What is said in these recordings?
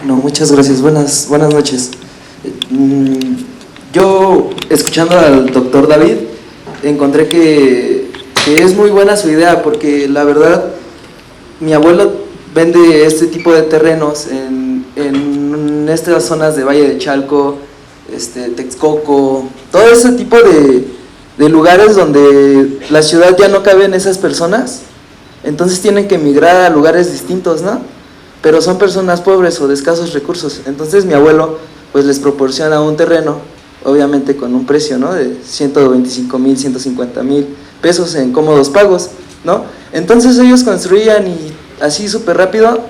No, muchas gracias. Buenas noches. Yo, escuchando al doctor David, encontré que es muy buena su idea, porque la verdad, mi abuelo vende este tipo de terrenos en estas zonas de Valle de Chalco, Texcoco, todo ese tipo de lugares donde la ciudad ya no caben esas personas, entonces tienen que emigrar a lugares distintos, ¿no? Pero son personas pobres o de escasos recursos, entonces mi abuelo pues les proporciona un terreno, obviamente con un precio, ¿no? De 125,000, 150,000 pesos en cómodos pagos, ¿no? Entonces ellos construían y así súper rápido.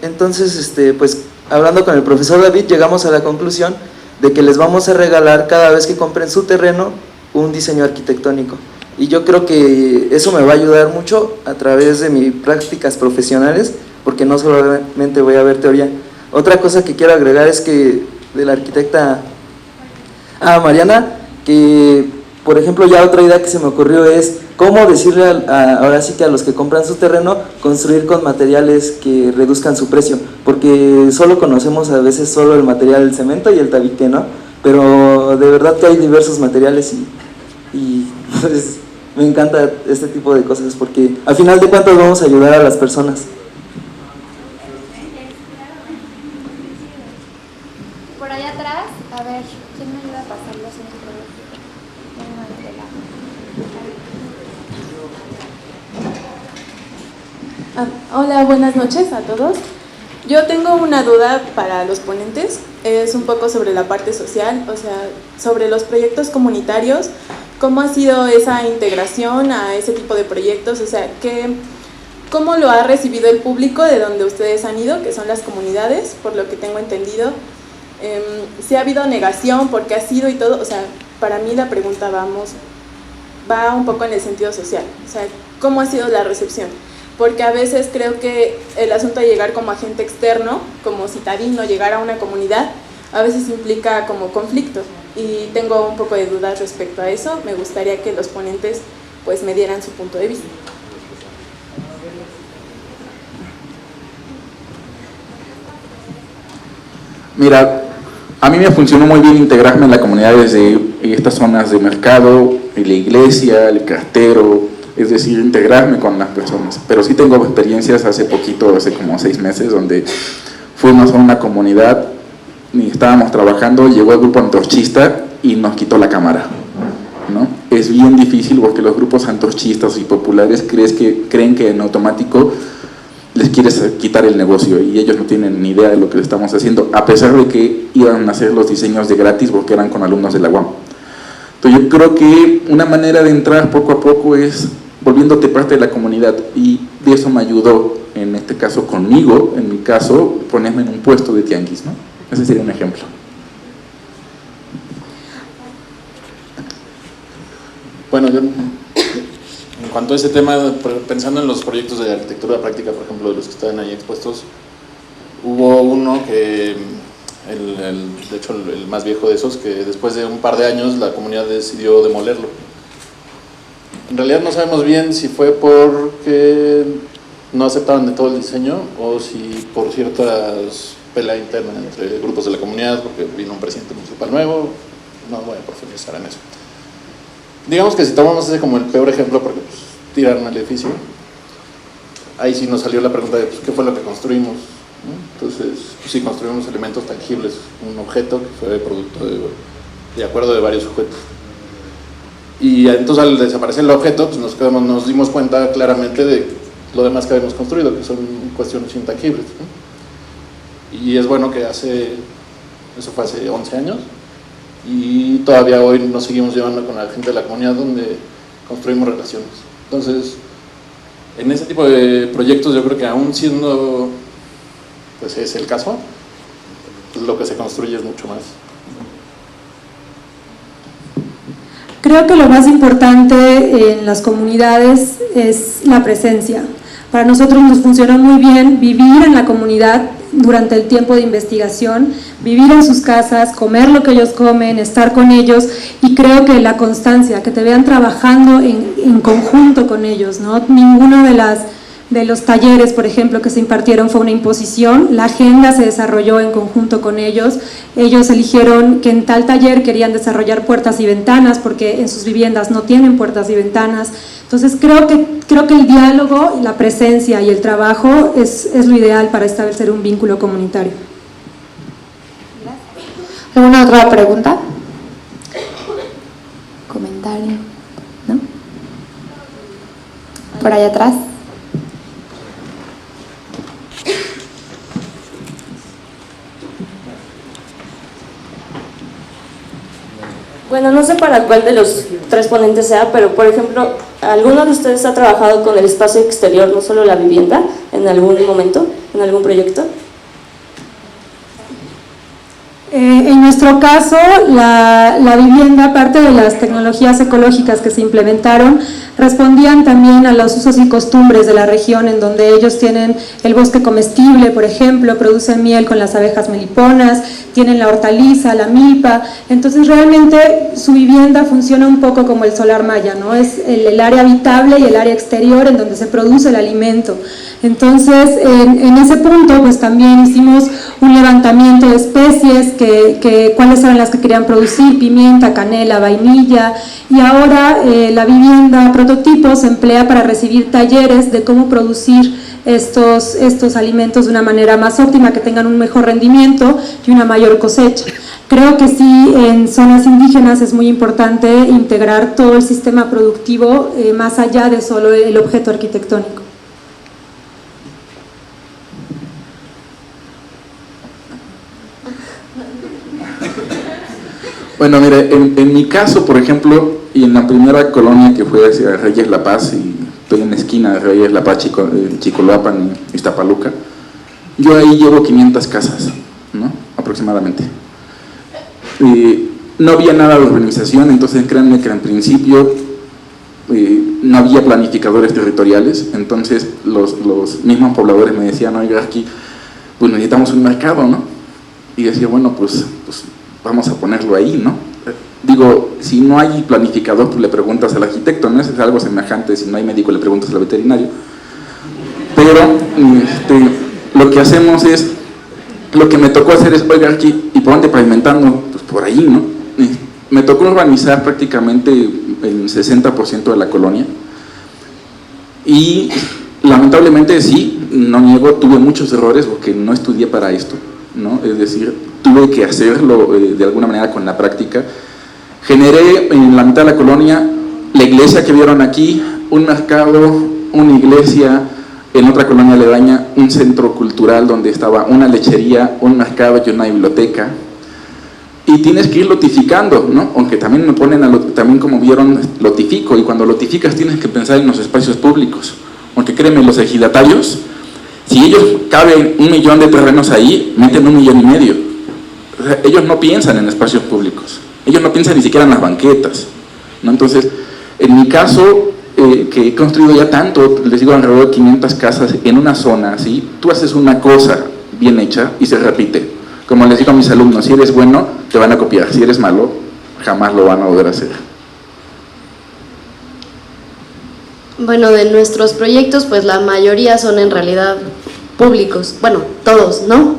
Entonces, pues hablando con el profesor David, llegamos a la conclusión de que les vamos a regalar cada vez que compren su terreno un diseño arquitectónico. Y yo creo que eso me va a ayudar mucho a través de mis prácticas profesionales, porque no solamente voy a ver teoría. Otra cosa que quiero agregar es que de la arquitecta Mariana, que por ejemplo ya otra idea que se me ocurrió es cómo decirle ahora sí que a los que compran su terreno, construir con materiales que reduzcan su precio, porque solo conocemos a veces solo el material del cemento y el tabique, ¿no? Pero de verdad que hay diversos materiales y pues me encanta este tipo de cosas, porque al final de cuentas vamos a ayudar a las personas. Por allá atrás, a ver, ¿quién me ayuda a pasar los micrófonos? Hola, buenas noches a todos. Yo tengo una duda para los ponentes, es un poco sobre la parte social, o sea, sobre los proyectos comunitarios, ¿cómo ha sido esa integración a ese tipo de proyectos? O sea, ¿cómo lo ha recibido el público de donde ustedes han ido, que son las comunidades, por lo que tengo entendido? Si ha habido negación, por qué ha sido y todo, o sea, para mí la pregunta va un poco en el sentido social, o sea, ¿cómo ha sido la recepción? Porque a veces creo que el asunto de llegar como agente externo, como citadino, llegar a una comunidad, a veces implica como conflicto, y tengo un poco de dudas respecto a eso. Me gustaría que los ponentes pues me dieran su punto de vista. Mira, a mí me funcionó muy bien integrarme en la comunidad desde estas zonas de mercado, la iglesia, el cartero, es decir, integrarme con las personas. Pero sí tengo experiencias hace poquito, hace como 6 meses, donde fuimos a una comunidad y estábamos trabajando, llegó el grupo antorchista y nos quitó la cámara, ¿no? Es bien difícil porque los grupos antorchistas y populares creen que en automático les quieres quitar el negocio y ellos no tienen ni idea de lo que le estamos haciendo, a pesar de que iban a hacer los diseños de gratis porque eran con alumnos de la UAM. Entonces yo creo que una manera de entrar poco a poco es volviéndote parte de la comunidad, y de eso me ayudó, en este caso conmigo, en mi caso, ponerme en un puesto de tianguis, ¿no? Ese sería un ejemplo. Bueno, yo en cuanto a ese tema, pensando en los proyectos de arquitectura práctica, por ejemplo, de los que están ahí expuestos, hubo uno que, de hecho el más viejo de esos, que después de un par de años la comunidad decidió demolerlo. En realidad no sabemos bien si fue porque no aceptaban de todo el diseño o si por ciertas peleas internas entre grupos de la comunidad, porque vino un presidente municipal nuevo. No voy a profundizar en eso. Digamos que si tomamos ese como el peor ejemplo, porque pues, tiraron el edificio, ahí sí nos salió la pregunta de pues, ¿qué fue lo que construimos? ¿No? Entonces, pues, sí construimos elementos tangibles, un objeto que fue producto de acuerdo de varios sujetos. Y entonces al desaparecer el objeto, pues nos dimos cuenta claramente de lo demás que habíamos construido, que son cuestiones intangibles, ¿no? Y es bueno que eso fue hace 11 años, y todavía hoy nos seguimos llevando con la gente de la comunidad donde construimos relaciones. Entonces, en ese tipo de proyectos yo creo que aún siendo, pues es el caso, lo que se construye es mucho más. Creo que lo más importante en las comunidades es la presencia. Para nosotros nos funciona muy bien vivir en la comunidad durante el tiempo de investigación, vivir en sus casas, comer lo que ellos comen, estar con ellos, y creo que la constancia, que te vean trabajando en conjunto con ellos, ¿no? Ninguna de las de los talleres, por ejemplo, que se impartieron fue una imposición. La agenda se desarrolló en conjunto con ellos. Ellos eligieron que en tal taller querían desarrollar puertas y ventanas porque en sus viviendas no tienen puertas y ventanas. Entonces creo que el diálogo, la presencia y el trabajo es lo ideal para establecer un vínculo comunitario. ¿Alguna otra pregunta? ¿Comentario? ¿No? Por allá atrás. Bueno, no sé para cuál de los tres ponentes sea, pero por ejemplo, ¿alguno de ustedes ha trabajado con el espacio exterior, no solo la vivienda, en algún momento, en algún proyecto? En nuestro caso, la vivienda, parte de las tecnologías ecológicas que se implementaron, respondían también a los usos y costumbres de la región, en donde ellos tienen el bosque comestible, por ejemplo, producen miel con las abejas meliponas, tienen la hortaliza, la milpa. Entonces realmente su vivienda funciona un poco como el solar maya, ¿no? Es el área habitable y el área exterior en donde se produce el alimento. Entonces en ese punto pues también hicimos un levantamiento de especies, cuáles eran las que querían producir, pimienta, canela, vainilla, y ahora la vivienda prototipo se emplea para recibir talleres de cómo producir estos alimentos de una manera más óptima, que tengan un mejor rendimiento y una mayor cosecha. Creo que sí, en zonas indígenas es muy importante integrar todo el sistema productivo más allá de solo el objeto arquitectónico. Bueno, mire, en mi caso, por ejemplo, y en la primera colonia que fue hacia Reyes La Paz, y estoy en la esquina de Reyes La Paz, Chicoloapan y Iztapaluca, yo ahí llevo 500 casas, ¿no? Aproximadamente. No había nada de urbanización, entonces créanme que en principio no había planificadores territoriales, entonces los mismos pobladores me decían, oiga, aquí pues necesitamos un mercado, ¿no? Y decía, bueno, pues vamos a ponerlo ahí, ¿no? Digo, si no hay planificador, pues le preguntas al arquitecto, ¿no? Es algo semejante, si no hay médico le preguntas al veterinario. Pero lo que hacemos es, lo que me tocó hacer es, oiga, aquí, ¿y por dónde pavimentando? Pues por ahí, ¿no? Me tocó urbanizar prácticamente el 60% de la colonia, y lamentablemente sí, no niego, tuve muchos errores porque no estudié para esto, ¿no? Es decir, tuve que hacerlo de alguna manera con la práctica. Generé en la mitad de la colonia la iglesia que vieron aquí, un mercado, una iglesia, en otra colonia aledaña un centro cultural donde estaba una lechería, un mercado y una biblioteca. Y tienes que ir lotificando, ¿no? Aunque también me ponen también, como vieron, lotifico, y cuando lotificas tienes que pensar en los espacios públicos, porque créeme, los ejidatarios, si ellos caben 1 millón de terrenos ahí, meten 1,5 millones. O sea, ellos no piensan en espacios públicos, ellos no piensan ni siquiera en las banquetas, ¿no? Entonces, en mi caso, que he construido ya tanto, les digo, alrededor de 500 casas en una zona, ¿sí? Tú haces una cosa bien hecha y se repite. Como les digo a mis alumnos, si eres bueno, te van a copiar, si eres malo, jamás lo van a poder hacer. Bueno, de nuestros proyectos, pues la mayoría son en realidad públicos, bueno, todos, ¿no?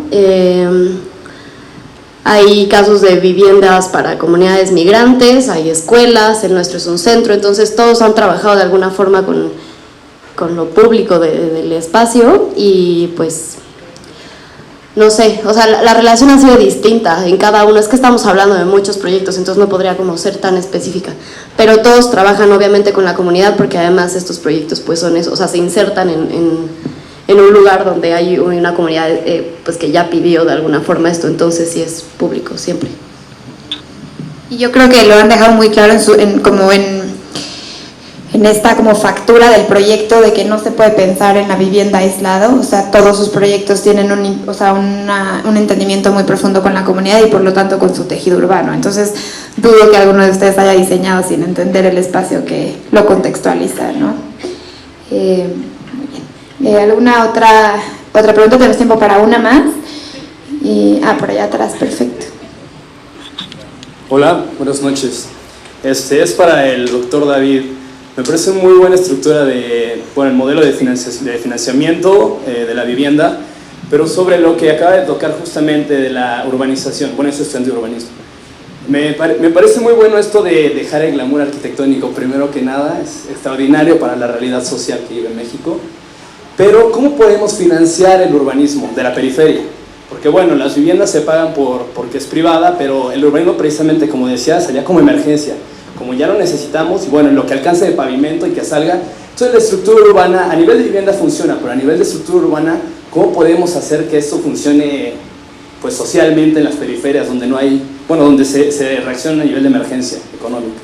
Hay casos de viviendas para comunidades migrantes, hay escuelas, el nuestro es un centro, entonces todos han trabajado de alguna forma con lo público del espacio, y pues no sé, o sea, la relación ha sido distinta en cada uno. Es que estamos hablando de muchos proyectos, entonces no podría como ser tan específica, pero todos trabajan obviamente con la comunidad, porque además estos proyectos pues son eso, o sea, se insertan en un lugar donde hay una comunidad pues que ya pidió de alguna forma esto, entonces sí es público siempre. Y yo creo que lo han dejado muy claro en esta como factura del proyecto, de que no se puede pensar en la vivienda aislado. O sea, todos sus proyectos tienen un entendimiento muy profundo con la comunidad y por lo tanto con su tejido urbano. Entonces dudo que alguno de ustedes haya diseñado sin entender el espacio que lo contextualiza, ¿no? Muy bien. ¿Alguna otra pregunta? Tenemos tiempo para una más. Por allá atrás, perfecto. Hola, buenas noches. Es para el doctor David. Me parece muy buena estructura de, bueno, el modelo de financiamiento de la vivienda, pero sobre lo que acaba de tocar justamente de la urbanización, bueno, eso es estudiante de urbanismo. Me parece muy bueno esto de dejar el glamour arquitectónico, primero que nada, es extraordinario para la realidad social que vive en México, pero ¿cómo podemos financiar el urbanismo de la periferia? Porque bueno, las viviendas se pagan porque es privada, pero el urbanismo precisamente, como decía, sería como emergencia, como ya lo necesitamos, y bueno, en lo que alcance de pavimento y que salga. Entonces la estructura urbana, a nivel de vivienda funciona, pero a nivel de estructura urbana, ¿cómo podemos hacer que esto funcione pues socialmente en las periferias, donde no hay, bueno, donde se reacciona a nivel de emergencia económica?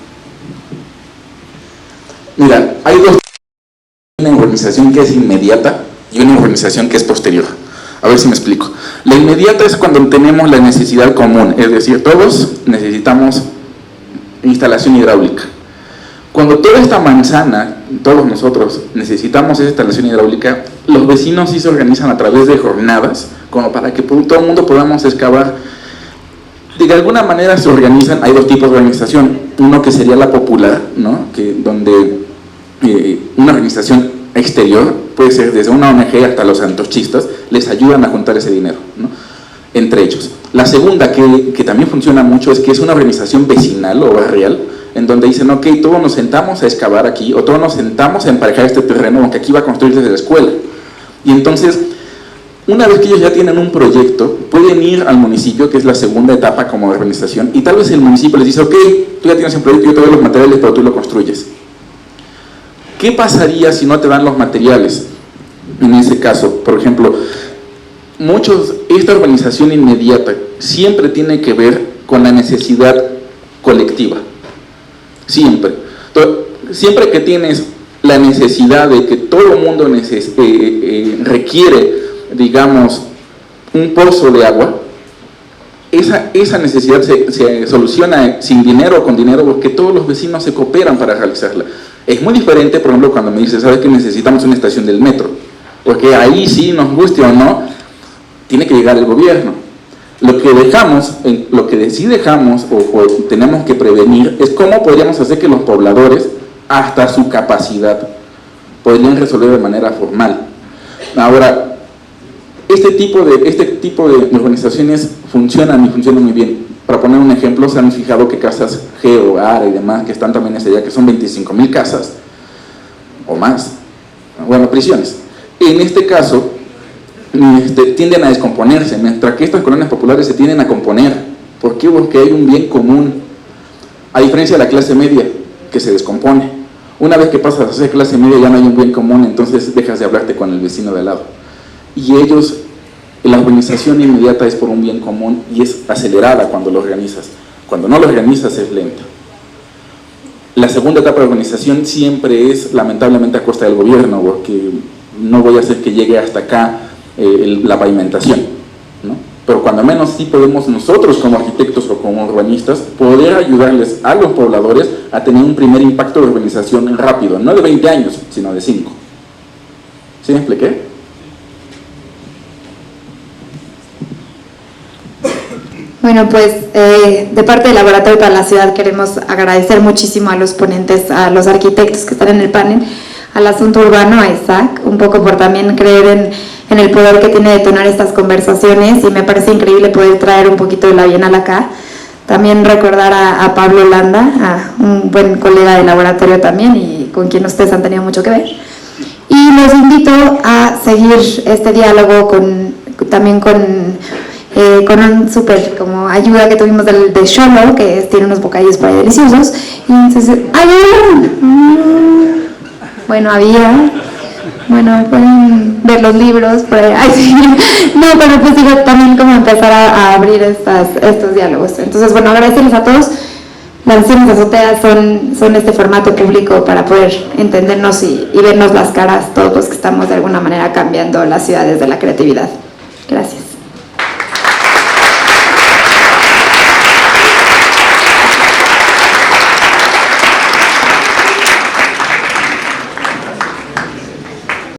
Mira, hay dos: una urbanización que es inmediata y una urbanización que es posterior. A ver si me explico. La inmediata es cuando tenemos la necesidad común, es decir, todos necesitamos instalación hidráulica. Cuando toda esta manzana, todos nosotros necesitamos esa instalación hidráulica, los vecinos sí se organizan a través de jornadas, como para que todo el mundo podamos excavar. De alguna manera se organizan. Hay dos tipos de organización: uno que sería la popular, ¿no? Donde una organización exterior, puede ser desde una ONG hasta los antorchistas, les ayudan a juntar ese dinero, ¿no? Entre ellos. La segunda, que también funciona mucho, es que es una organización vecinal o barrial, en donde dicen, ok, todos nos sentamos a excavar aquí, o todos nos sentamos a emparejar este terreno, aunque aquí va a construirse la escuela. Y entonces, una vez que ellos ya tienen un proyecto, pueden ir al municipio, que es la segunda etapa como organización, y tal vez el municipio les dice, ok, tú ya tienes un proyecto, yo te doy los materiales, pero tú lo construyes. ¿Qué pasaría si no te dan los materiales? En ese caso, por ejemplo, esta urbanización inmediata siempre tiene que ver con la necesidad colectiva. Siempre. Siempre que tienes la necesidad de que todo el mundo requiere, digamos, un pozo de agua, esa necesidad se soluciona sin dinero o con dinero, porque todos los vecinos se cooperan para realizarla. Es muy diferente, por ejemplo, cuando me dices, ¿sabes que necesitamos una estación del metro? Porque ahí sí, nos guste o no, tiene que llegar el gobierno. Lo que sí dejamos o tenemos que prevenir es cómo podríamos hacer que los pobladores, hasta su capacidad, podrían resolver de manera formal. Ahora, este tipo de organizaciones funcionan y funcionan muy bien. Para poner un ejemplo, se han fijado que casas Geo, ARA y demás, que están también en ese día, que son 25,000 casas o más, bueno, prisiones. En este caso, tienden a descomponerse, mientras que estas colonias populares se tienden a componer. ¿Por qué? Porque hay un bien común, a diferencia de la clase media, que se descompone. Una vez que pasas a ser clase media ya no hay un bien común, entonces dejas de hablarte con el vecino de al lado. Y ellos, la organización inmediata es por un bien común y es acelerada cuando lo organizas. Cuando no lo organizas es lenta. La segunda etapa de organización siempre es lamentablemente a costa del gobierno, porque no voy a hacer que llegue hasta acá la pavimentación, ¿no? Pero cuando menos sí podemos nosotros como arquitectos o como urbanistas poder ayudarles a los pobladores a tener un primer impacto de urbanización rápido, no de 20 años, sino de 5. ¿Sí me expliqué? Bueno, pues de parte del Laboratorio para la Ciudad queremos agradecer muchísimo a los ponentes, a los arquitectos que están en el panel, al Asunto Urbano, a Isaac, un poco por también creer en el poder que tiene detonar estas conversaciones, y me parece increíble poder traer un poquito de la Bienal acá. También recordar a Pablo Landa, a un buen colega de laboratorio también, y con quien ustedes han tenido mucho que ver. Y los invito a seguir este diálogo también con un súper como ayuda que tuvimos de Xolo, que tiene unos bocadillos por ahí deliciosos. Y entonces, bueno, pueden ver los libros por ahí. Ay, sí. No, pero pues digo, también como empezar a abrir estos diálogos. Entonces, bueno, agradecerles a todos. Las sesiones de azotea son este formato público para poder entendernos y vernos las caras todos los que estamos de alguna manera cambiando las ciudades de la creatividad. Gracias.